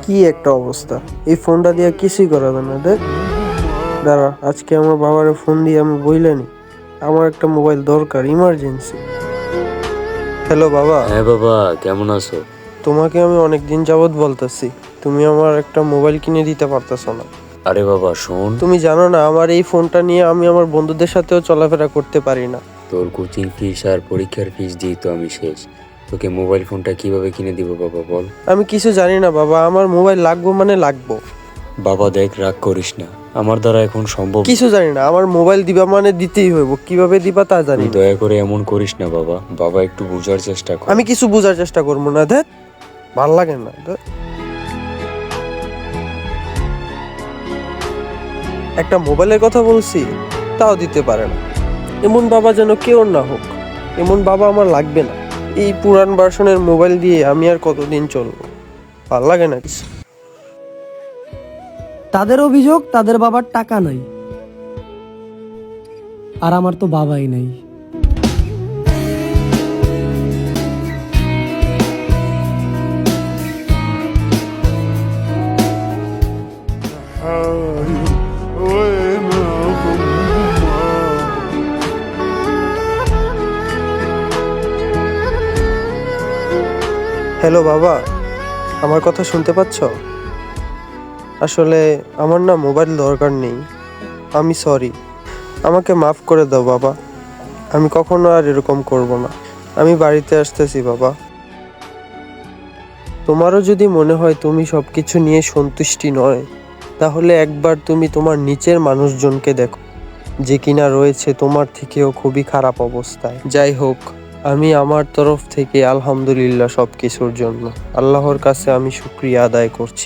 কি একটা অবস্থা! এই ফোনটা দিয়ে কিছুই করা যায় না। দেখ, দাঁড়া, আজকে আমার বাবারে ফোন দিয়ে আমি বইলেনি আমার একটা মোবাইল দরকার, ইমার্জেন্সি। হ্যালো বাবা। হ্যাঁ বাবা, কেমন আছো? তোমাকে আমি অনেক দিন যাবৎ বলতেছি, তুমি আমার একটা মোবাইল কিনে দিতে পারতেছো না। আরে বাবা শোন, তুমি জানো না, আমার এই ফোনটা নিয়ে আমি আমার বন্ধুদের সাথেও চলাফেরা করতে পারি না। তোর কোচিং ফিস আর পরীক্ষার ফিস দিয়ে তো আমি শেষ। তোকে মোবাইল ফোনটা কিভাবে কিনে দিব বাবা বল? আমি কিছু জানি না বাবা, আমার মোবাইল লাগবো মানে লাগবো। বাবা দেখ, রাগ করিস না, আমার দ্বারা এখন সম্ভব না। কিছু জানি না, আমার মোবাইল দিবা মানে দিতেই হইব, কিভাবে দিবা তা জানি তুই না। দয়া করে এমন করিস না বাবা, বাবা একটু বোঝার চেষ্টা কর। আমি কিছু বোঝার চেষ্টা করবো না, দেখ, ভাল লাগে না। দেখ, একটা মোবাইলের কথা বলছি, তাও দিতে পারে না। এমন বাবা যেন কেউ না হোক, এমন বাবা আমার লাগবে না। এই পুরান ভার্সনের মোবাইল দিয়ে আমি আর কতদিন চলবো, ভাল লাগে না কিছু। তাদের অভিযোগ তাদের বাবার টাকা নাই, আর আমার তো বাবাই নাই। হ্যালো বাবা, আমার কথা শুনতে পাচ্ছ? আসলে আমার না মোবাইল দরকার নেই, আমি সরি, আমাকে মাফ করে দাও বাবা। আমি কখনো আর এরকম করব না। আমি বাড়িতে আসতেছি বাবা। তোমারও যদি মনে হয় তুমি সবকিছু নিয়ে সন্তুষ্টি নয়, তাহলে একবার তুমি তোমার নিচের মানুষজনকে দেখো, যে কিনা রয়েছে তোমার থেকেও খুবই খারাপ অবস্থায়। যাই হোক, আমি আমার তরফ থেকে আলহামদুলিল্লাহ সবকিছুর জন্য আল্লাহর কাছে আমি শুকরিয়া আদায় করছি।